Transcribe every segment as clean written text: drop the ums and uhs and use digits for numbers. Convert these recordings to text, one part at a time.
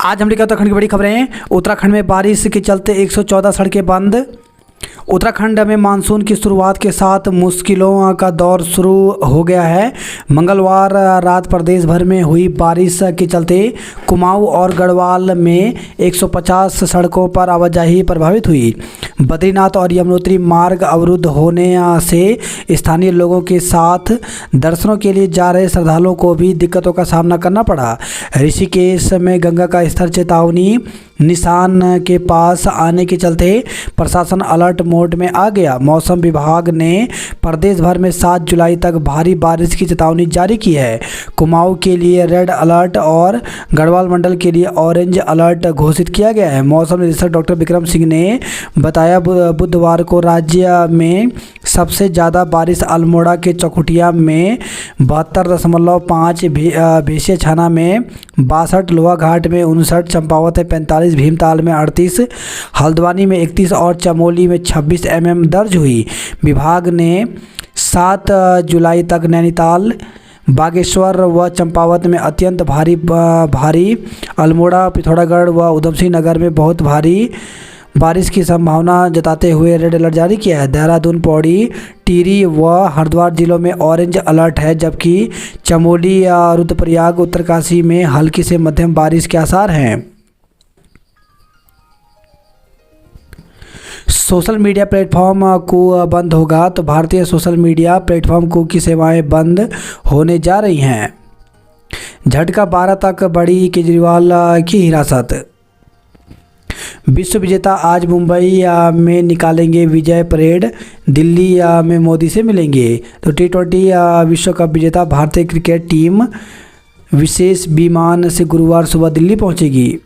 आज हम उत्तराखंड की बड़ी खबरें। उत्तराखंड में बारिश के चलते 114 सड़कें बंद। उत्तराखंड में मानसून की शुरुआत के साथ मुश्किलों का दौर शुरू हो गया है। मंगलवार रात प्रदेश भर में हुई बारिश के चलते कुमाऊं और गढ़वाल में 150 सड़कों पर आवाजाही प्रभावित हुई। बद्रीनाथ और यमुनोत्री मार्ग अवरुद्ध होने से स्थानीय लोगों के साथ दर्शनों के लिए जा रहे श्रद्धालुओं को भी दिक्कतों का सामना करना पड़ा। ऋषिकेश में गंगा का स्तर चेतावनी निशान के पास आने के चलते प्रशासन अलर्ट मोड में आ गया। मौसम विभाग ने प्रदेश भर में 7 जुलाई तक भारी बारिश की चेतावनी जारी की है। कुमाऊं के लिए रेड अलर्ट और गढ़वाल मंडल के लिए ऑरेंज अलर्ट घोषित किया गया है। मौसम निदेशक डॉक्टर विक्रम सिंह ने बताया बुधवार को राज्य में सबसे ज़्यादा बारिश अल्मोड़ा के चौखुटिया में 72.5, भेसिया छाना में 62, लोहा घाट में 59, चंपावत में 45, भीमताल में 38, हल्द्वानी में 31 और चमोली में 26 mm दर्ज हुई। विभाग ने 7 जुलाई तक नैनीताल, बागेश्वर व चंपावत में अत्यंत भारी, अल्मोड़ा, पिथौरागढ़ व उधमसिंह नगर में बहुत भारी बारिश की संभावना जताते हुए रेड अलर्ट जारी किया है। देहरादून, पौड़ी, टिहरी व हरिद्वार जिलों में ऑरेंज अलर्ट है, जबकि चमोली, रुद्रप्रयाग, उत्तरकाशी में हल्की से मध्यम बारिश के आसार हैं। सोशल मीडिया प्लेटफॉर्म को बंद होगा तो भारतीय सोशल मीडिया प्लेटफॉर्म को की सेवाएं बंद होने जा रही हैं। झटका 12 तक बढ़ी केजरीवाल की हिरासत। विश्व विजेता आज मुंबई में निकालेंगे विजय परेड, दिल्ली में मोदी से मिलेंगे। तो T20 विश्व कप विजेता भारतीय क्रिकेट टीम विशेष विमान से गुरुवार सुबह दिल्ली पहुंचेगी।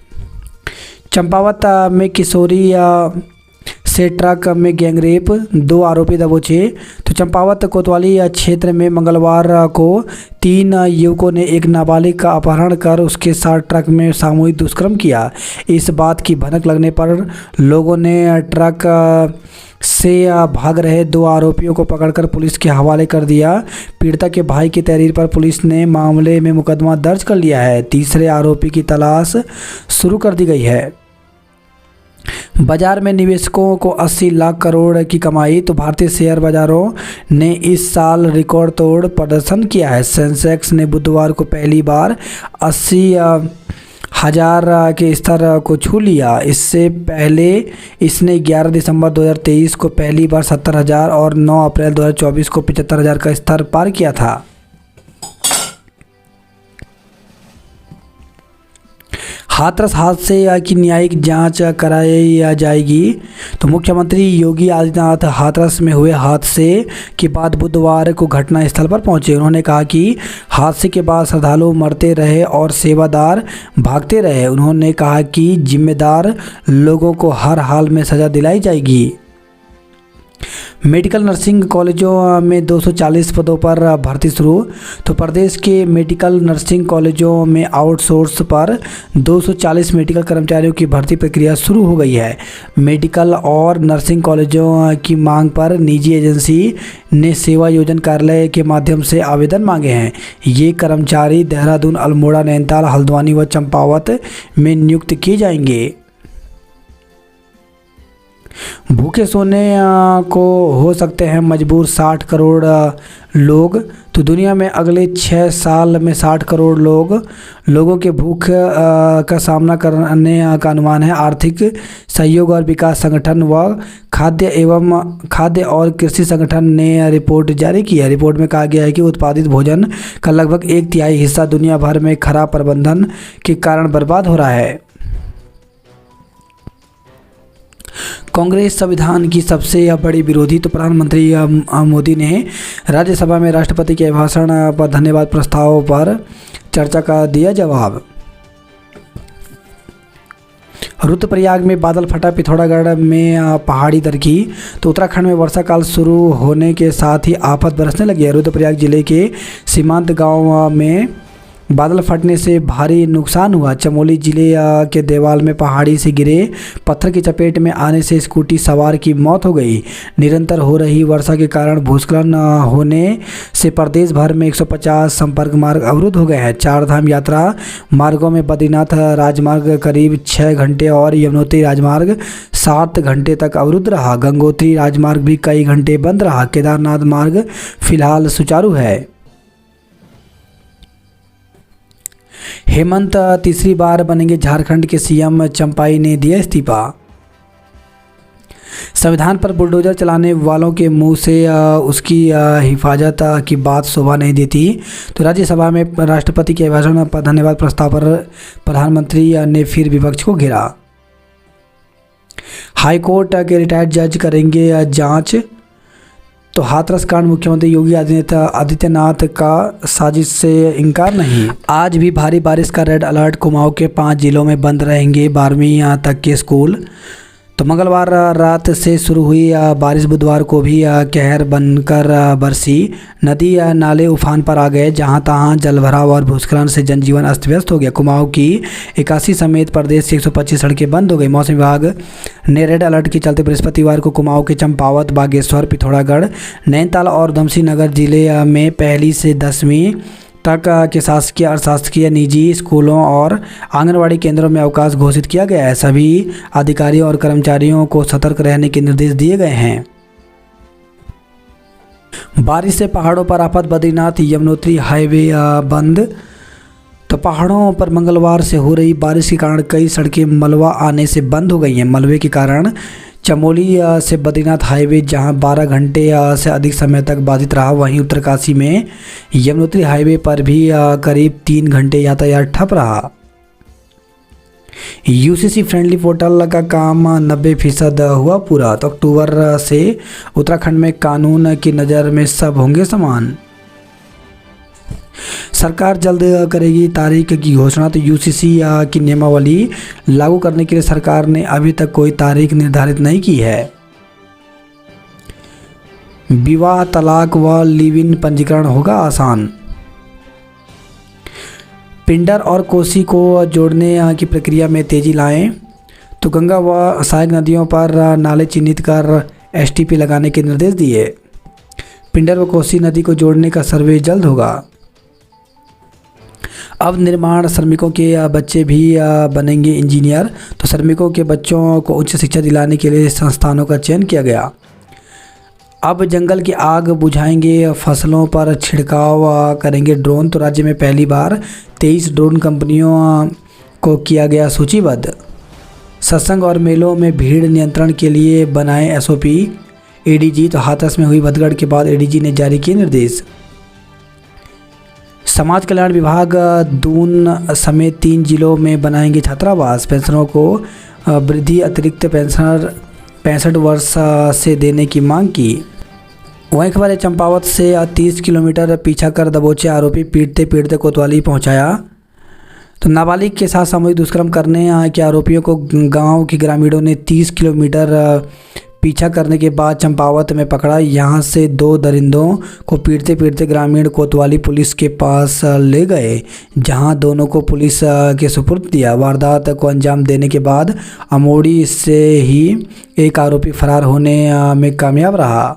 चंपावत में किशोरी से ट्रक में गैंगरेप, 2 आरोपी दबोचे। तो चंपावत कोतवाली क्षेत्र में मंगलवार को 3 युवकों ने एक नाबालिग का अपहरण कर उसके साथ ट्रक में सामूहिक दुष्कर्म किया। इस बात की भनक लगने पर लोगों ने ट्रक से भाग रहे 2 आरोपियों को पकड़कर पुलिस के हवाले कर दिया। पीड़िता के भाई की तहरीर पर पुलिस ने मामले में मुकदमा दर्ज कर लिया है। तीसरे आरोपी की तलाश शुरू कर दी गई है। बाजार में निवेशकों को 80 लाख करोड़ की कमाई। तो भारतीय शेयर बाजारों ने इस साल रिकॉर्ड तोड़ प्रदर्शन किया है। सेंसेक्स ने बुधवार को पहली बार 80,000 के स्तर को छू लिया। इससे पहले इसने 11 दिसंबर 2023 को पहली बार 70,000 और 9 अप्रैल 2024 को 75,000 का स्तर पार किया था। हाथरस हादसे की न्यायिक जांच कराई जाएगी। तो मुख्यमंत्री योगी आदित्यनाथ हाथरस में हुए हादसे के बाद बुधवार को घटनास्थल पर पहुंचे। उन्होंने कहा कि हादसे के बाद श्रद्धालु मरते रहे और सेवादार भागते रहे। उन्होंने कहा कि जिम्मेदार लोगों को हर हाल में सज़ा दिलाई जाएगी। मेडिकल नर्सिंग कॉलेजों में 240 पदों पर भर्ती शुरू। तो प्रदेश के मेडिकल नर्सिंग कॉलेजों में आउटसोर्स पर 240 मेडिकल कर्मचारियों की भर्ती प्रक्रिया शुरू हो गई है। मेडिकल और नर्सिंग कॉलेजों की मांग पर निजी एजेंसी ने सेवा योजन कार्यालय के माध्यम से आवेदन मांगे हैं। ये कर्मचारी देहरादून, अल्मोड़ा, नैनीताल, हल्द्वानी व चंपावत में नियुक्त किए जाएंगे। भूखे सोने को हो सकते हैं मजबूर 60 करोड़ लोग। तो दुनिया में अगले 6 साल में 60 करोड़ लोगों के भूख का सामना करने का अनुमान है। आर्थिक सहयोग और विकास संगठन व खाद्य और कृषि संगठन ने रिपोर्ट जारी की है। रिपोर्ट में कहा गया है कि उत्पादित भोजन का लगभग 1/3 हिस्सा दुनिया भर में खराब प्रबंधन के कारण बर्बाद हो रहा है। कांग्रेस संविधान की सबसे बड़ी विरोधी। तो प्रधानमंत्री मोदी ने राज्यसभा में राष्ट्रपति के भाषण पर धन्यवाद प्रस्ताव पर चर्चा का दिया जवाब। रुद्रप्रयाग में बादल फटा, पिथौरागढ़ में पहाड़ी दरकी। तो उत्तराखंड में वर्षा काल शुरू होने के साथ ही आफत बरसने लगी है। रुद्रप्रयाग जिले के सीमांत गांव में बादल फटने से भारी नुकसान हुआ। चमोली जिले के देवाल में पहाड़ी से गिरे पत्थर की चपेट में आने से स्कूटी सवार की मौत हो गई। निरंतर हो रही वर्षा के कारण भूस्खलन होने से प्रदेश भर में 150 संपर्क मार्ग अवरुद्ध हो गए हैं। चार धाम यात्रा मार्गों में बद्रीनाथ राजमार्ग करीब 6 घंटे और यमुनोत्री राजमार्ग 7 घंटे तक अवरुद्ध रहा। गंगोत्री राजमार्ग भी कई घंटे बंद रहा। केदारनाथ मार्ग फिलहाल सुचारू है। हेमंत तीसरी बार बनेंगे झारखंड के सीएम, चंपाई ने दिया इस्तीफा। संविधान पर बुलडोजर चलाने वालों के मुंह से उसकी हिफाजत की बात शोभा नहीं देती, तो राज्यसभा में राष्ट्रपति के अभिभाषण पर धन्यवाद प्रस्ताव पर प्रधानमंत्री ने फिर विपक्ष को घेरा। हाईकोर्ट के रिटायर्ड जज करेंगे जांच, तो हाथरस कांड मुख्यमंत्री योगी आदित्यनाथ का साजिश से इनकार नहीं। आज भी भारी बारिश का रेड अलर्ट, कुमाऊं के 5 जिलों में बंद रहेंगे 12वीं तक के स्कूल। तो मंगलवार रात से शुरू हुई बारिश बुधवार को भी कहर बनकर बरसी। नदी नाले उफान पर आ गए, जहां तहां जलभराव और भूस्खलन से जनजीवन अस्त व्यस्त हो गया। कुमाऊं की 81 समेत प्रदेश की 125 सड़कें बंद हो गई। मौसम विभाग ने रेड अलर्ट के चलते बृहस्पतिवार को कुमाऊं के चंपावत, बागेश्वर, पिथौरागढ़, नैनीताल और उधमसिंह नगर जिले में 1 से 10वीं तक के शासकीय, अशासकीय, निजी स्कूलों और आंगनवाड़ी केंद्रों में अवकाश घोषित किया गया है। सभी अधिकारियों और कर्मचारियों को सतर्क रहने के निर्देश दिए गए हैं। बारिश से पहाड़ों पर आफत, बद्रीनाथ यमुनोत्री हाईवे बंद। तो पहाड़ों पर मंगलवार से हो रही बारिश के कारण कई सड़कें मलबा आने से बंद हो गई हैं। मलबे के कारण चमोली से बद्रीनाथ हाईवे जहां 12 घंटे से अधिक समय तक बाधित रहा, वहीं उत्तरकाशी में यमुनोत्री हाईवे पर भी करीब 3 घंटे यातायात ठप रहा। यूसीसी फ्रेंडली पोर्टल का काम 90% हुआ पूरा। तो अक्टूबर से उत्तराखंड में कानून की नज़र में सब होंगे समान। सरकार जल्द करेगी तारीख की घोषणा। तो यूसीसी की नियमावली लागू करने के लिए सरकार ने अभी तक कोई तारीख निर्धारित नहीं की है। विवाह, तलाक व लिव इन पंजीकरण होगा आसान। पिंडर और कोसी को जोड़ने की प्रक्रिया में तेजी लाएं। तो गंगा व सहायक नदियों पर नाले चिन्हित कर एसटीपी लगाने के निर्देश दिए। पिंडर व कोसी नदी को जोड़ने का सर्वे जल्द होगा। अब निर्माण श्रमिकों के बच्चे भी बनेंगे इंजीनियर। तो श्रमिकों के बच्चों को उच्च शिक्षा दिलाने के लिए संस्थानों का चयन किया गया। अब जंगल की आग बुझाएंगे, फसलों पर छिड़काव करेंगे ड्रोन। तो राज्य में पहली बार 23 ड्रोन कंपनियों को किया गया सूचीबद्ध। सत्संग और मेलों में भीड़ नियंत्रण के लिए बनाए एसओपी। एडीजी, तो हाथरस में हुई भगदड़ के बाद एडीजी ने जारी किए निर्देश। समाज कल्याण विभाग दून समेत 3 जिलों में बनाएंगे छात्रावास। पेंशनरों को वृद्धि, अतिरिक्त पेंशनर 65 वर्ष से देने की मांग की। वहीं खबर है चंपावत से 30 किलोमीटर पीछा कर दबोचे आरोपी पीटते पीटते कोतवाली पहुंचाया। तो नाबालिग के साथ सामूहिक दुष्कर्म करने के आरोपियों को गांव के ग्रामीणों ने 30 किलोमीटर पीछा करने के बाद चंपावत में पकड़ा। यहां से 2 दरिंदों को पीटते पीटते ग्रामीण कोतवाली पुलिस के पास ले गए, जहां दोनों को पुलिस के सुपुर्द दिया। वारदात को अंजाम देने के बाद अमोड़ी से ही एक आरोपी फरार होने में कामयाब रहा।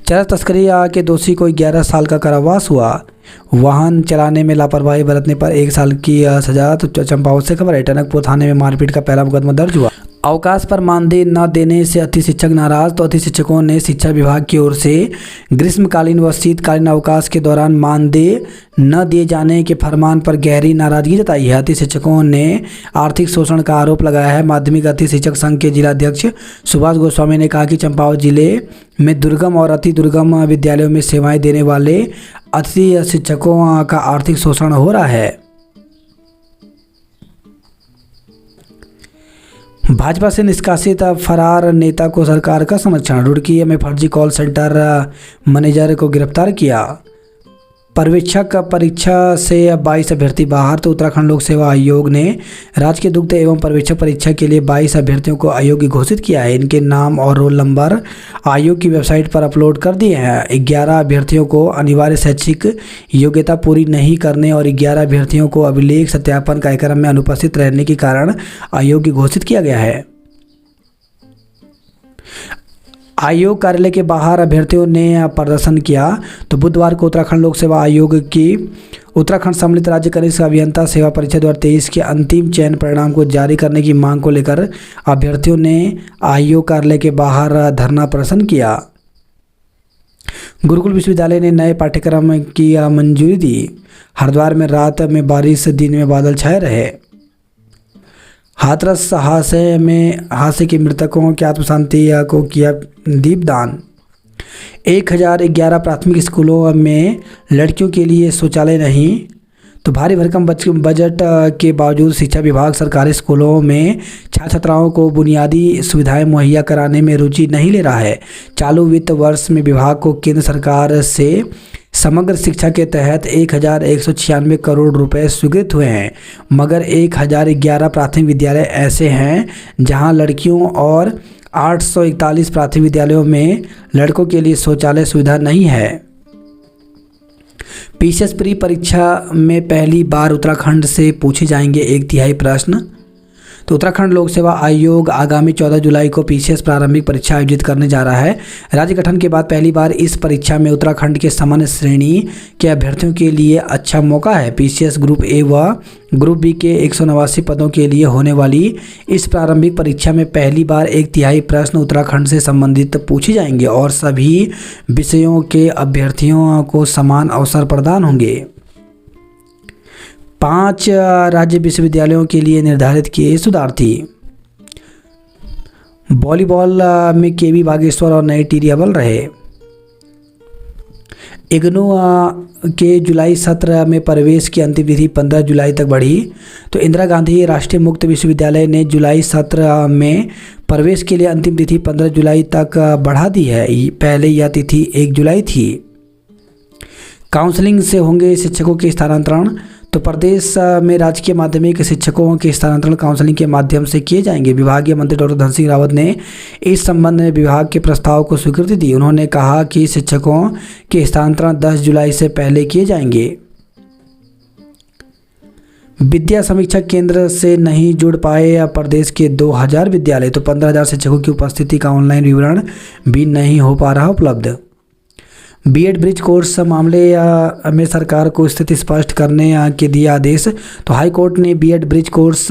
चरस तस्करी के दोषी को 11 साल का कारावास हुआ। वाहन चलाने में लापरवाही बरतने पर 1 साल की सजा। तो चंपावत से खबर है टनकपुर थाने में मारपीट का पहला मुकदमा दर्ज हुआ। अवकाश पर मानदेय न देने से अति शिक्षक नाराज। तो अति शिक्षकों ने शिक्षा विभाग की ओर से ग्रीष्मकालीन व शीतकालीन अवकाश के दौरान मानदेय न दिए जाने के फरमान पर गहरी नाराजगी जताई है। अति शिक्षकों ने आर्थिक शोषण का आरोप लगाया है। माध्यमिक अति शिक्षक संघ के जिलाध्यक्ष सुभाष गोस्वामी ने कहा कि चंपावत जिले में दुर्गम और अति दुर्गम विद्यालयों में सेवाएं देने वाले अति शिक्षकों का आर्थिक शोषण हो रहा है। भाजपा से निष्कासित फरार नेता को सरकार का समर्थन। रुड़की में फर्जी कॉल सेंटर मैनेजर को गिरफ्तार किया। पर्यवेक्षक परीक्षा से 22 अभ्यर्थी बाहर। तो उत्तराखंड लोक सेवा आयोग ने राजकीय दुग्ध एवं पर्यवेक्षक परीक्षा के लिए 22 अभ्यर्थियों को अयोग्य घोषित किया है। इनके नाम और रोल नंबर आयोग की वेबसाइट पर अपलोड कर दिए हैं। 11 अभ्यर्थियों को अनिवार्य शैक्षिक योग्यता पूरी नहीं करने और 11 अभ्यर्थियों को अभिलेख सत्यापन कार्यक्रम में अनुपस्थित रहने के कारण अयोग्य घोषित किया गया है। आयोग कार्यालय के बाहर अभ्यर्थियों ने प्रदर्शन किया। तो बुधवार को उत्तराखंड लोक सेवा आयोग की उत्तराखंड सम्मिलित राज्य कनिष्ठ अभियंता सेवा परीक्षा 2023 के अंतिम चयन परिणाम को जारी करने की मांग को लेकर अभ्यर्थियों ने आयोग कार्यालय के बाहर धरना प्रदर्शन किया। गुरुकुल विश्वविद्यालय ने नए पाठ्यक्रम की मंजूरी दी। हरिद्वार में रात में बारिश, दिन में बादल छाए रहे। हाथरस हादसे के मृतकों की आत्मशांति को किया दीपदान। 1011 प्राथमिक स्कूलों में लड़कियों के लिए शौचालय नहीं। तो भारी भरकम बजट के बावजूद शिक्षा विभाग सरकारी स्कूलों में छात्र छात्राओं को बुनियादी सुविधाएं मुहैया कराने में रुचि नहीं ले रहा है। चालू वित्त वर्ष में विभाग को केंद्र सरकार से समग्र शिक्षा के तहत 1196 करोड़ रुपए स्वीकृत हुए हैं, मगर 1011 प्राथमिक विद्यालय ऐसे हैं जहां लड़कियों और 841 प्राथमिक विद्यालयों में लड़कों के लिए शौचालय सुविधा नहीं है। पीसीएस प्री परीक्षा में पहली बार उत्तराखंड से पूछे जाएंगे 1/3 प्रश्न। तो उत्तराखंड लोक सेवा आयोग आगामी 14 जुलाई को पीसीएस प्रारंभिक परीक्षा आयोजित करने जा रहा है। राज्य गठन के बाद पहली बार इस परीक्षा में उत्तराखंड के सामान्य श्रेणी के अभ्यर्थियों के लिए अच्छा मौका है। पीसीएस ग्रुप ए व ग्रुप बी के 189 पदों के लिए होने वाली इस प्रारंभिक परीक्षा में पहली बार 1/3 प्रश्न उत्तराखंड से संबंधित पूछे जाएंगे और सभी विषयों के अभ्यर्थियों को समान अवसर प्रदान होंगे। 5 राज्य विश्वविद्यालयों के लिए निर्धारित किए शोधार्थी। वॉलीबॉल में केवी बागेश्वर और नई टिहरी अव्वल रहे। इग्नू के जुलाई सत्र में प्रवेश की अंतिम तिथि 15 जुलाई तक बढ़ी। तो इंदिरा गांधी राष्ट्रीय मुक्त विश्वविद्यालय ने जुलाई सत्र में प्रवेश के लिए अंतिम तिथि 15 जुलाई तक बढ़ा दी है। पहले यह तिथि 1 जुलाई थी। काउंसलिंग से होंगे शिक्षकों के स्थानांतरण। तो प्रदेश में राजकीय माध्यमिक शिक्षकों के स्थानांतरण काउंसलिंग के माध्यम से किए जाएंगे। विभागीय मंत्री डॉक्टर धन सिंह रावत ने इस संबंध में विभाग के प्रस्ताव को स्वीकृति दी। उन्होंने कहा कि शिक्षकों के स्थानांतरण 10 जुलाई से पहले किए जाएंगे। विद्या समीक्षा केंद्र से नहीं जुड़ पाए प्रदेश के 2000 विद्यालय। तो 15,000 शिक्षकों की उपस्थिति का ऑनलाइन विवरण भी नहीं हो पा रहा उपलब्ध। बीएड ब्रिज कोर्स मामले में सरकार को स्थिति स्पष्ट करने के दिया आदेश। तो हाई कोर्ट ने बीएड ब्रिज कोर्स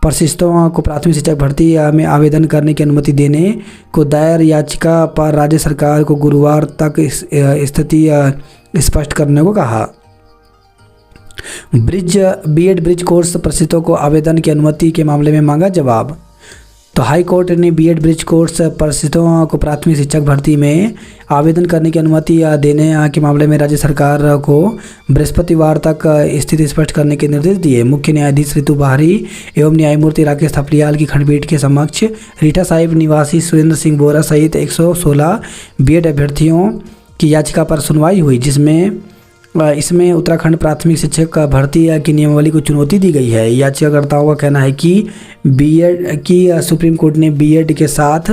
प्रशिक्षुओं को प्राथमिक शिक्षक भर्ती में आवेदन करने की अनुमति देने को दायर याचिका पर राज्य सरकार को गुरुवार तक स्थिति स्पष्ट करने को कहा। बीएड ब्रिज कोर्स प्रशिक्षुओं को आवेदन की अनुमति के मामले में मांगा जवाब। तो हाई कोर्ट ने बीएड ब्रिज कोर्स प्रशिक्षुओं को प्राथमिक शिक्षक भर्ती में आवेदन करने की अनुमति देने के मामले में राज्य सरकार को बृहस्पतिवार तक स्थिति स्पष्ट करने के निर्देश दिए। मुख्य न्यायाधीश ऋतु बाहरी एवं न्यायमूर्ति राकेश थपलियाल की खंडपीठ के समक्ष रीठा साहिब निवासी सुरेंद्र सिंह बोरा सहित 116 बीएड अभ्यर्थियों की याचिका पर सुनवाई हुई, इसमें उत्तराखंड प्राथमिक शिक्षक भर्ती की नियमावली को चुनौती दी गई है। याचिकाकर्ताओं का कहना है कि बीएड की सुप्रीम कोर्ट ने बीएड के साथ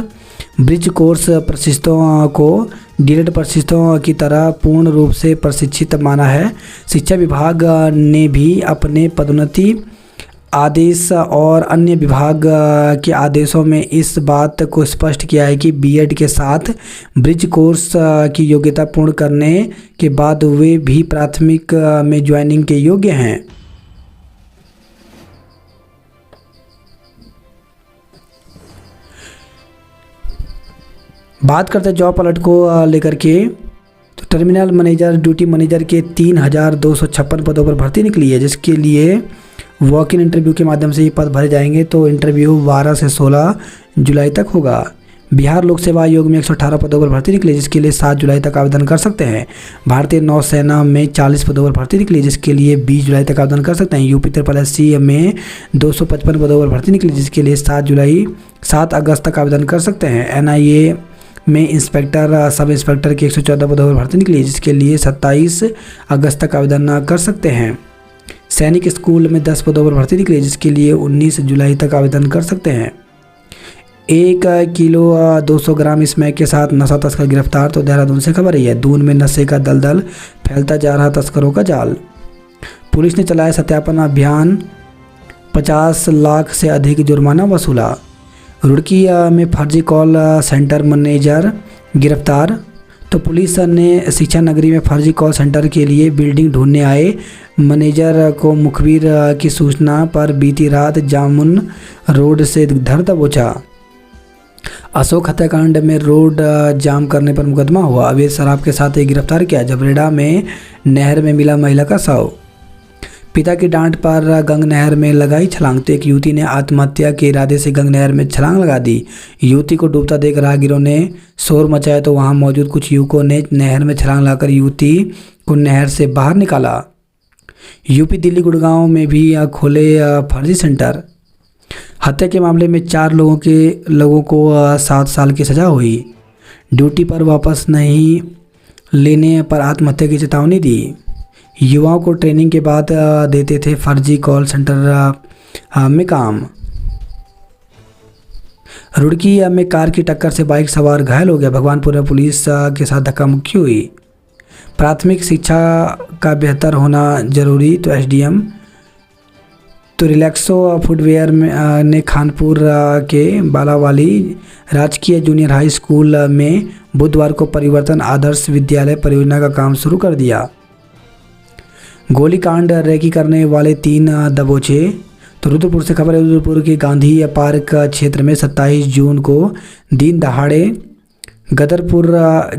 ब्रिज कोर्स प्रशिक्षुओं को डीएड प्रशिक्षुओं की तरह पूर्ण रूप से प्रशिक्षित माना है। शिक्षा विभाग ने भी अपने पदोन्नति आदेश और अन्य विभाग के आदेशों में इस बात को स्पष्ट किया है कि बीएड के साथ ब्रिज कोर्स की योग्यता पूर्ण करने के बाद वे भी प्राथमिक में ज्वाइनिंग के योग्य हैं। बात करते हैं जॉब अलर्ट को लेकर के। तो टर्मिनल मैनेजर, ड्यूटी मैनेजर के 3,256 पदों पर भर्ती निकली है, जिसके लिए वॉक इन इंटरव्यू के माध्यम से ये पद भरे जाएंगे। तो इंटरव्यू 12 से 16 जुलाई तक होगा। बिहार लोक सेवा आयोग में 118 पदों पर भर्ती निकली, जिसके लिए 7 जुलाई तक आवेदन कर सकते हैं। भारतीय नौसेना में 40 पदों पर भर्ती निकली, जिसके लिए 20 जुलाई तक आवेदन कर सकते हैं। यूपी SSC में 255 पदों पर भर्ती निकली, जिसके लिए 7 अगस्त तक आवेदन कर सकते हैं। NIA में इंस्पेक्टर सब इंस्पेक्टर की 114 पदों पर भर्ती निकली, जिसके लिए 27 अगस्त तक आवेदन कर सकते हैं। सैनिक स्कूल में 10 पदों पर भर्ती निकली, जिसके लिए 19 जुलाई तक आवेदन कर सकते हैं। 1 किलो 200 ग्राम स्मैक के साथ नशा तस्कर गिरफ्तार। तो देहरादून से खबर है, दून में नशे का दलदल, फैलता जा रहा तस्करों का जाल। पुलिस ने चलाया सत्यापन अभियान, 50 लाख से अधिक जुर्माना वसूला। रुड़की में फर्जी कॉल सेंटर मैनेजर गिरफ्तार। तो पुलिस ने शिक्षा नगरी में फर्जी कॉल सेंटर के लिए बिल्डिंग ढूंढने आए मैनेजर को मुखबिर की सूचना पर बीती रात जामुन रोड से धर दबोचा। अशोक हत्याकांड में रोड जाम करने पर मुकदमा हुआ। अवैध शराब के साथ एक गिरफ्तार किया। जबरेड़ा में नहर में मिला महिला का शव। पिता की डांट पर गंग नहर में लगाई छलांग। तो एक युवती ने आत्महत्या के इरादे से गंग नहर में छलांग लगा दी। युवती को डूबता देख राहगीरों ने शोर मचाया, तो वहां मौजूद कुछ युवकों ने नहर में छलांग लगाकर युवती को नहर से बाहर निकाला। यूपी दिल्ली गुड़गांव में भी खोले फर्जी सेंटर। हत्या के मामले में 4 लोगों को 7 साल की सजा हुई। ड्यूटी पर वापस नहीं लेने पर आत्महत्या की चेतावनी दी। युवाओं को ट्रेनिंग के बाद देते थे फर्जी कॉल सेंटर में काम। रुड़की में कार की टक्कर से बाइक सवार घायल हो गया। भगवानपुर में पुलिस के साथ धक्का मुक्की हुई। प्राथमिक शिक्षा का बेहतर होना जरूरी। तो एसडीएम। तो रिलैक्सो फुटवेयर ने खानपुर के बालावाली राजकीय जूनियर हाई स्कूल में बुधवार को परिवर्तन आदर्श विद्यालय परियोजना का काम शुरू कर दिया। गोलीकांड रैकी करने वाले 3 दबोचे। तो रुद्रपुर से खबर है, रुद्रपुर के गांधी पार्क क्षेत्र में 27 जून को दिन दहाड़े गदरपुर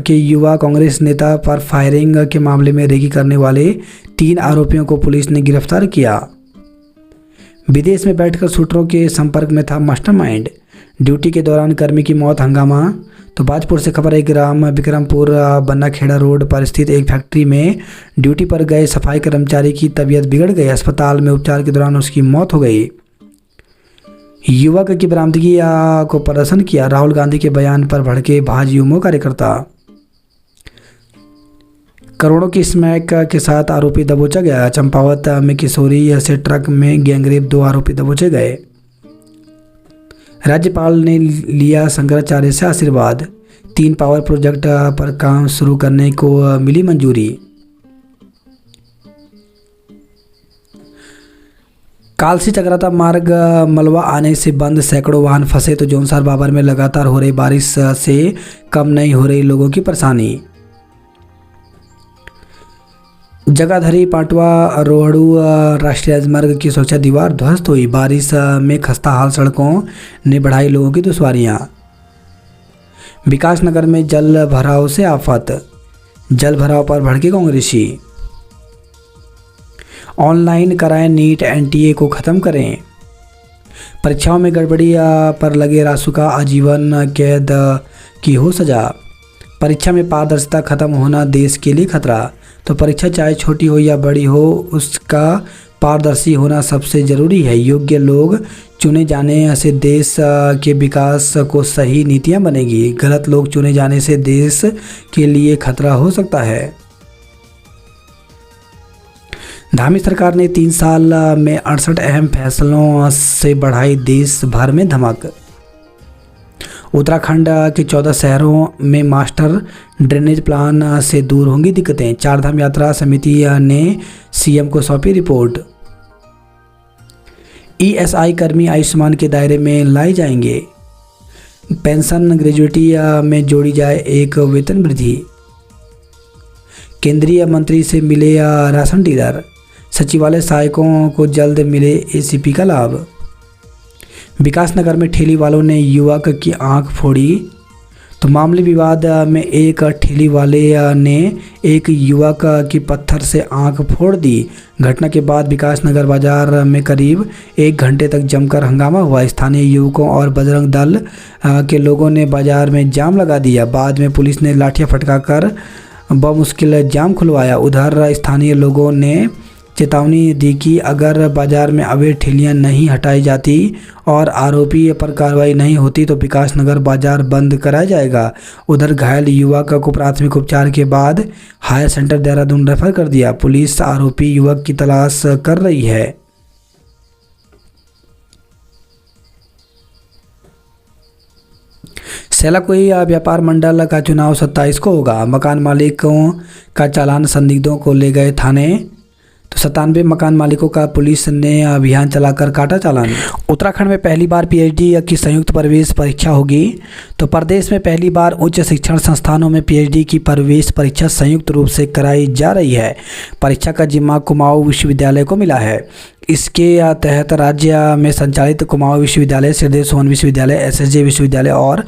के युवा कांग्रेस नेता पर फायरिंग के मामले में रेकी करने वाले 3 आरोपियों को पुलिस ने गिरफ्तार किया। विदेश में बैठकर शूटरों के संपर्क में था मास्टरमाइंड। ड्यूटी के दौरान कर्मी की मौत, हंगामा। तो बाजपुर से खबर है, ग्राम विक्रमपुर बन्ना खेड़ा रोड पर स्थित एक फैक्ट्री में ड्यूटी पर गए सफाई कर्मचारी की तबीयत बिगड़ गई। अस्पताल में उपचार के दौरान उसकी मौत हो गई। युवक की बरामदगी को प्रदर्शन किया। राहुल गांधी के बयान पर भड़के भाजयुमो कार्यकर्ता। करोड़ों की स्मैक के साथ आरोपी दबोचा गया। चंपावत में किशोरी से ट्रक में गैंगरेप, 2 आरोपी दबोचे गए। राज्यपाल ने लिया शंकराचार्य से आशीर्वाद। 3 पावर प्रोजेक्ट पर काम शुरू करने को मिली मंजूरी। कालसी चक्राता मार्ग मलबा आने से बंद, सैकड़ों वाहन फंसे। तो जौनसार बाबर में लगातार हो रही बारिश से कम नहीं हो रही लोगों की परेशानी। जगाधरी पाटवा रोहड़ू राष्ट्रीय राजमार्ग की सुरक्षा दीवार ध्वस्त हुई। बारिश में खस्ता हाल सड़कों ने बढ़ाई लोगों की दुश्वारियां। विकासनगर में जल भराव से आफत। जल भराव पर भड़के कांग्रेसी। ऑनलाइन कराएं नीट एनटीए को खत्म करें। परीक्षाओं में गड़बड़ी पर लगे रासुका, आजीवन कैद की हो सजा। परीक्षा में पारदर्शिता खत्म होना देश के लिए खतरा। तो परीक्षा चाहे छोटी हो या बड़ी हो, उसका पारदर्शी होना सबसे ज़रूरी है। योग्य लोग चुने जाने से देश के विकास को सही नीतियां बनेगी। गलत लोग चुने जाने से देश के लिए खतरा हो सकता है। धामी सरकार ने 3 साल में 68 अहम फैसलों से बढ़ाई देश भर में धमक। उत्तराखंड के 14 शहरों में मास्टर ड्रेनेज प्लान से दूर होंगी दिक्कतें। 4 धाम यात्रा समिति ने सीएम को सौंपी रिपोर्ट। ईएसआई कर्मी आयुष्मान के दायरे में लाए जाएंगे। पेंशन ग्रेजुएटी में जोड़ी जाए एक वेतन वृद्धि। केंद्रीय मंत्री से मिले राशन डीलर। सचिवालय सहायकों को जल्द मिले एसीपी का लाभ। विकासनगर में ठेली वालों ने युवक की आंख फोड़ी। तो मामूली विवाद में एक ठेली वाले ने एक युवक की पत्थर से आंख फोड़ दी। घटना के बाद विकासनगर बाजार में करीब 1 घंटे तक जमकर हंगामा हुआ। स्थानीय युवकों और बजरंग दल के लोगों ने बाजार में जाम लगा दिया। बाद में पुलिस ने लाठियां फटकाकर बमुश्किल जाम खुलवाया। उधर स्थानीय लोगों ने चेतावनी दी कि अगर बाजार में अवैध ठेलियां नहीं हटाई जाती और आरोपी पर कार्रवाई नहीं होती तो विकास नगर बाजार बंद कराया जाएगा। उधर घायल युवक को प्राथमिक उपचार के बाद हायर सेंटर देहरादून रेफर कर दिया। पुलिस आरोपी युवक की तलाश कर रही है। सेला कोई व्यापार मंडल का चुनाव 27 को होगा। मकान मालिकों का चालान संदिग्धों को ले गए थाने, तो 97 मकान मालिकों का पुलिस ने अभियान चलाकर काटा चालान। उत्तराखंड में पहली बार पीएचडी की संयुक्त प्रवेश परीक्षा होगी। तो प्रदेश में पहली बार उच्च शिक्षण संस्थानों में पीएचडी की प्रवेश परीक्षा संयुक्त रूप से कराई जा रही है। परीक्षा का जिम्मा कुमाऊं विश्वविद्यालय को मिला है। इसके तहत राज्य में संचालित कुमाऊं विश्वविद्यालय, श्रीदेव सुमन विश्वविद्यालय, एसएसजे विश्वविद्यालय और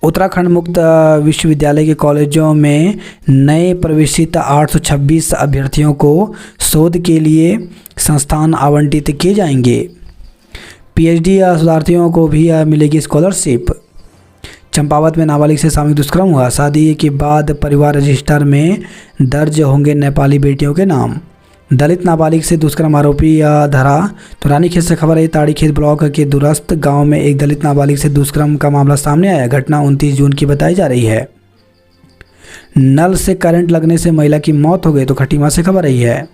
उत्तराखंड मुक्त विश्वविद्यालय के कॉलेजों में नए प्रवेशित 826 अभ्यर्थियों को शोध के लिए संस्थान आवंटित किए जाएंगे। पीएचडी शोधार्थियों को भी मिलेगी स्कॉलरशिप। चंपावत में नाबालिग से सामूहिक दुष्कर्म हुआ। शादी के बाद परिवार रजिस्टर में दर्ज होंगे नेपाली बेटियों के नाम। दलित नाबालिग से दुष्कर्म आरोपी धरा। तो रानीखेत से खबर है, ताड़ीखेत ब्लॉक के दूरस्थ गांव में एक दलित नाबालिग से दुष्कर्म का मामला सामने आया। घटना 29 जून की बताई जा रही है। नल से करंट लगने से महिला की मौत हो गई। तो खटीमा से खबर रही है।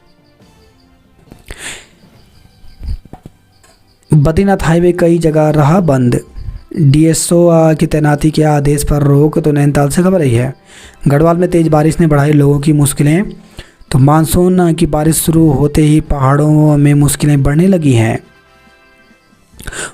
बद्रीनाथ हाईवे कई जगह रहा बंद। डीएसओ की तैनाती के आदेश पर रोक। तो नैनीताल से खबर रही है। गढ़वाल में तेज बारिश ने बढ़ाई लोगों की मुश्किलें। तो मानसून की बारिश शुरू होते ही पहाड़ों में मुश्किलें बढ़ने लगी हैं।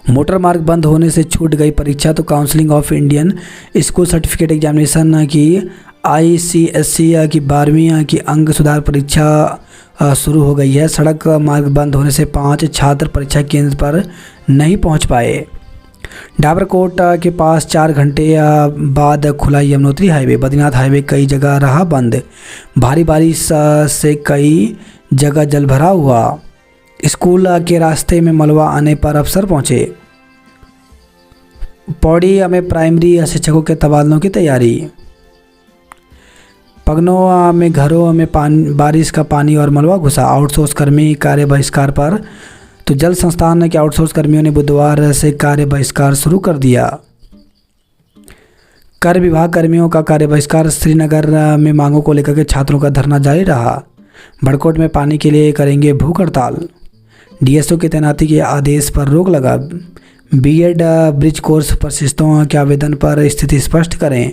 मोटर मार्ग बंद होने से छूट गई परीक्षा। तो counselling of Indian school certificate examination की आईसीएसई की 12वीं की अंक सुधार परीक्षा शुरू हो गई है। सड़क मार्ग बंद होने से 5 छात्र परीक्षा केंद्र पर नहीं पहुंच पाए। डाबरकोट के पास 4 घंटे बाद खुला यमुनोत्री हाईवे। बद्रीनाथ हाईवे कई जगह रहा बंद। भारी बारिश से कई जगह जल भरा हुआ। स्कूल के रास्ते में मलबा आने पर अफसर पहुंचे। पौड़ी में प्राइमरी शिक्षकों के तबादलों की तैयारी। पगनों में घरों में बारिश का पानी और मलबा घुसा। आउटसोर्स कर्मी कार्य बहिष्कार पर। तो जल संस्थान के आउटसोर्स कर्मियों ने बुधवार से कार्य बहिष्कार शुरू कर दिया। कर विभाग कर्मियों का कार्य बहिष्कार। श्रीनगर में मांगों को लेकर के छात्रों का धरना जारी रहा। बड़कोट में पानी के लिए करेंगे भूख हड़ताल। डीएसओ की तैनाती के आदेश पर रोक लगा। बीएड ब्रिज कोर्स प्रशिक्षुओं के आवेदन पर स्थिति स्पष्ट करें।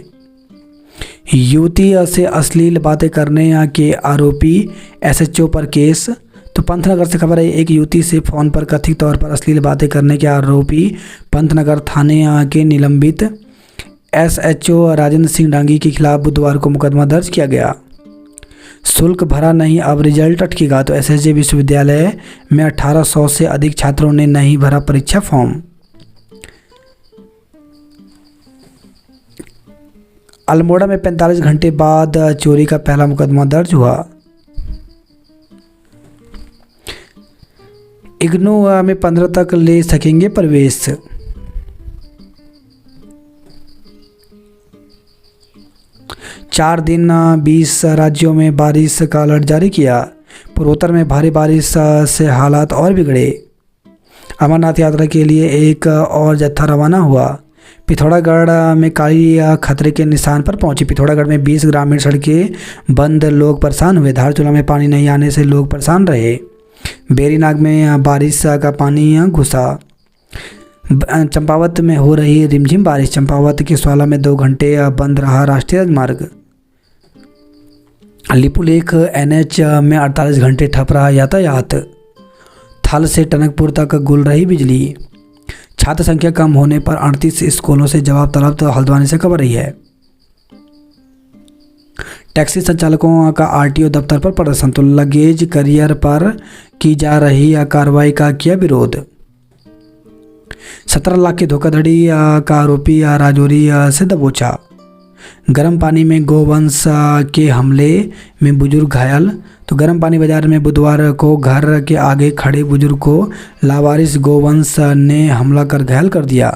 युवती से अश्लील बातें करने के आरोपी एसएचओ पर केस। तो पंतनगर से खबर है, एक युवती से फोन पर कथित तौर पर अश्लील बातें करने के आरोपी पंतनगर थाने के निलंबित एसएचओ राजेंद्र सिंह डांगी के खिलाफ बुधवार को मुकदमा दर्ज किया गया। शुल्क भरा नहीं, अब रिजल्ट अटकेगा। तो एसएसजे विश्वविद्यालय में 1800 से अधिक छात्रों ने नहीं भरा परीक्षा फॉर्म। अल्मोड़ा में 45 घंटे बाद चोरी का पहला मुकदमा दर्ज हुआ। इग्नू में 15 तक ले सकेंगे प्रवेश। चार दिन 20 राज्यों में बारिश का अलर्ट जारी किया। पूर्वोत्तर में भारी बारिश से हालात और बिगड़े। अमरनाथ यात्रा के लिए एक और जत्था रवाना हुआ। पिथौरागढ़ में काली खतरे के निशान पर पहुंची। पिथौरागढ़ में 20 ग्रामीण सड़कें बंद, लोग परेशान हुए। धारचूला में पानी नहीं आने से लोग परेशान रहे। बेरीनाग में बारिश का पानी घुसा। चंपावत में हो रही रिमझिम बारिश। चंपावत के स्वाला में 2 घंटे बंद रहा राष्ट्रीय राजमार्ग। लिपुलेख एनएच में 48 घंटे ठप रहा यातायात। थल से टनकपुर तक गुल रही बिजली। छात्र संख्या कम होने पर 38 स्कूलों से जवाब तलब। तो हल्द्वानी से खबर रही है। टैक्सी संचालकों का आरटीओ दफ्तर पर प्रदर्शन। तो लगेज करियर पर की जा रही कार्रवाई का किया विरोध। 17 लाख की धोखाधड़ी का आरोपी राजौरी से दबोचा। गर्म पानी में गोवंश के हमले में बुजुर्ग घायल। तो गर्म पानी बाजार में बुधवार को घर के आगे खड़े बुजुर्ग को लावारिस गोवंश ने हमला कर घायल कर दिया।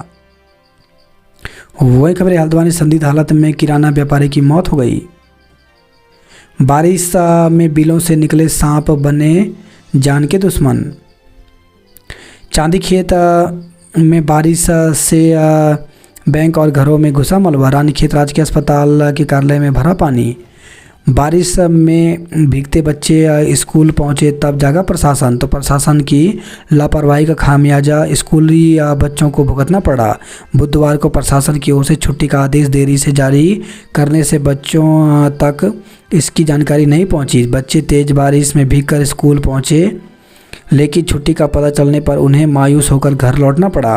वही खबर हल्द्वानी संदिग्ध हालत में किराना व्यापारी की मौत हो गई। बारिश में बिलों से निकले सांप बने जान के दुश्मन। चांदी खेत में बारिश से बैंक और घरों में घुसा मलबा। रानीखेत राजकीय अस्पताल के कार्यालय में भरा पानी। बारिश में भीगते बच्चे स्कूल पहुंचे तब जागा प्रशासन, तो प्रशासन की लापरवाही का खामियाजा स्कूली बच्चों को भुगतना पड़ा। बुधवार को प्रशासन की ओर से छुट्टी का आदेश देरी से जारी करने से बच्चों तक इसकी जानकारी नहीं पहुंची। बच्चे तेज बारिश में भीगकर स्कूल पहुंचे, लेकिन छुट्टी का पता चलने पर उन्हें मायूस होकर घर लौटना पड़ा।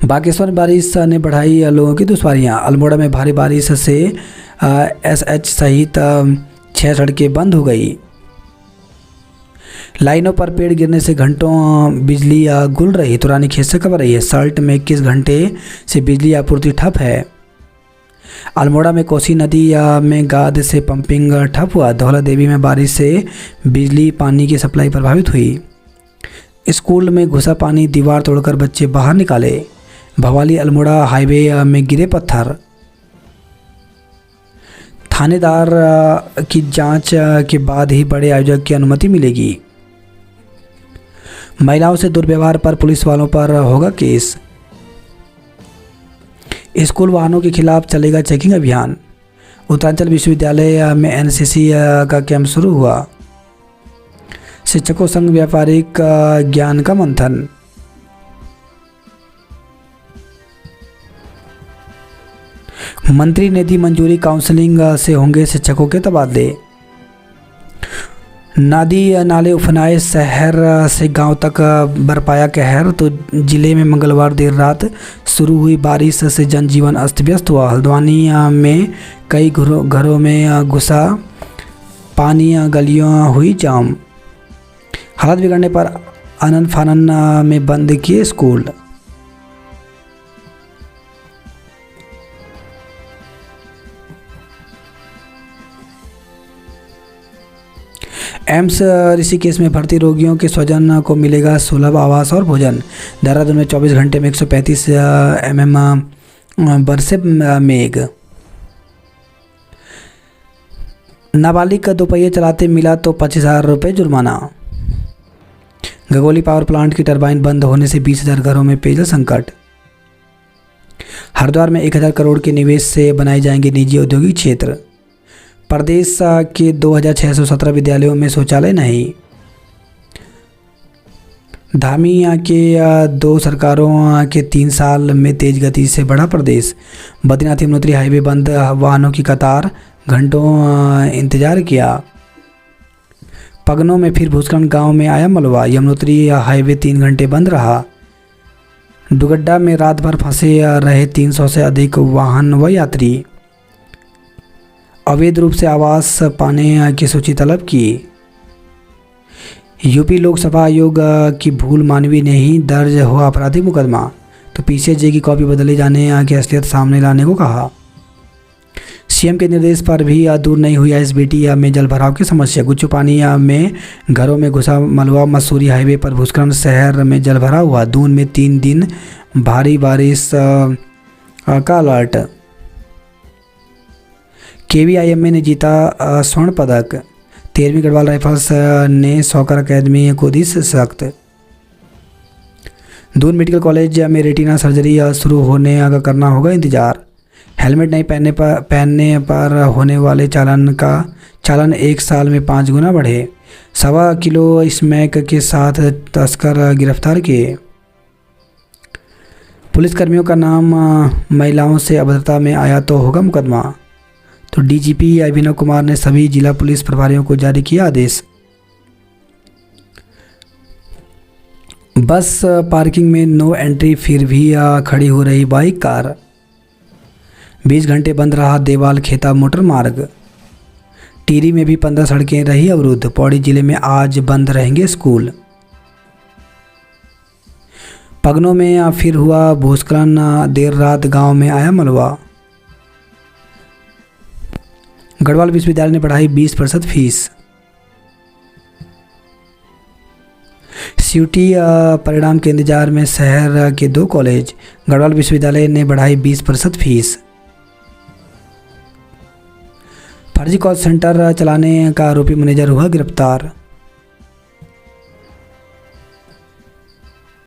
बागेश्वर में बारिश ने बढ़ाई लोगों की दुश्वारियां। अल्मोड़ा में भारी बारिश से एसएच सहित 6 सड़कें बंद हो गई। लाइनों पर पेड़ गिरने से घंटों बिजली गुल रही। तो रानीखेत से खबर रही है, सल्ट में 21 घंटे से बिजली आपूर्ति ठप है। अल्मोड़ा में कोसी नदी में गाद से पंपिंग ठप हुआ। धौला देवी में बारिश से बिजली पानी की सप्लाई प्रभावित हुई। स्कूल में घुसा पानी, दीवार तोड़कर बच्चे बाहर निकाले। भवाली अल्मोड़ा हाईवे में गिरे पत्थर। थानेदार की जांच के बाद ही बड़े आयोजक की अनुमति मिलेगी। महिलाओं से दुर्व्यवहार पर पुलिस वालों पर होगा केस। स्कूल वाहनों के खिलाफ चलेगा चेकिंग अभियान। उत्तरांचल विश्वविद्यालय में एनसीसी का कैंप शुरू हुआ। शिक्षकों संघ व्यापारिक ज्ञान का मंथन। मंत्री ने दी मंजूरी, काउंसलिंग से होंगे शिक्षकों के तबादले। नदी नाले उफनाए, शहर से गांव तक बरपाया कहर। तो जिले में मंगलवार देर रात शुरू हुई बारिश से जनजीवन अस्त व्यस्त हुआ। हल्द्वानी में कई घरों में घुसा पानी, गलियां हुई जाम। हालत बिगड़ने पर आनन फानन में बंद किए स्कूल। एम्स ऋषिकेश में भर्ती रोगियों के स्वजन को मिलेगा सुलभ आवास और भोजन। देहरादून में 24 घंटे में 135 mm बरसे मेघ। नाबालिग दोपहिया चलाते मिला तो 25,000 रुपये जुर्माना। गगोली पावर प्लांट की टरबाइन बंद होने से 20,000 घरों में पेयजल संकट। हरिद्वार में 1,000 करोड़ के निवेश से बनाए जाएंगे निजी औद्योगिक क्षेत्र। प्रदेश के 2,617 विद्यालयों में शौचालय नहीं। धामी के 2 सरकारों के 3 साल में तेज गति से बढ़ा प्रदेश। बद्रीनाथ यमुनोत्री हाईवे बंद, वाहनों की कतार, घंटों इंतजार किया। पगनों में फिर भूस्खलन, गांव में आया मलबा। यमुनोत्री हाईवे 3 घंटे बंद रहा। डुगड्डा में रात भर फंसे रहे 300 से अधिक वाहन व यात्री। अवैध रूप से आवास पाने की सूची तलब की। यूपी लोकसभा आयोग की भूल मानवीय नहीं, दर्ज हुआ आपराधिक मुकदमा। तो पीसीजे की कॉपी बदले जाने की असलियत सामने लाने को कहा। सीएम के निर्देश पर भी दूर नहीं हुई एसबीटी में जल भराव की समस्या। गुच्चू पानी में घरों में घुसा मलबा। मसूरी हाईवे पर भूस्खलन, शहर में जल भराव हुआ। दून में 3 दिन भारी बारिश का अलर्ट। केवीआईएमए ने जीता स्वर्ण पदक। 13वीं गढ़वाल राइफल्स ने सॉकर अकेडमी को दी सख्त। दून मेडिकल कॉलेज में रेटिना सर्जरी शुरू होने का करना होगा इंतजार। हेलमेट नहीं पहनने पर होने वाले चालान 1 साल में 5 गुना बढ़े। 1.25 किलो स्मैक के साथ तस्कर गिरफ्तार किए। पुलिसकर्मियों का नाम महिलाओं से अभद्रता में आया तो होगा मुकदमा। तो डीजीपी अभिनव कुमार ने सभी जिला पुलिस प्रभारियों को जारी किया आदेश। बस पार्किंग में नो एंट्री, फिर भी खड़ी हो रही बाइक कार। 20 घंटे बंद रहा देवाल खेता मोटर मार्ग। टिहरी में भी 15 सड़कें रही अवरुद्ध। पौड़ी जिले में आज बंद रहेंगे स्कूल। पगनों में फिर हुआ भूस्खलन, देर रात गांव में आया मलबा। गढ़वाल विश्वविद्यालय ने बढ़ाई 20% फीस। सीयूटी परिणाम के इंतजार में शहर के 2 कॉलेज। गढ़वाल विश्वविद्यालय ने बढ़ाई 20% फीस। फर्जी कॉल सेंटर चलाने का आरोपी मैनेजर हुआ गिरफ्तार।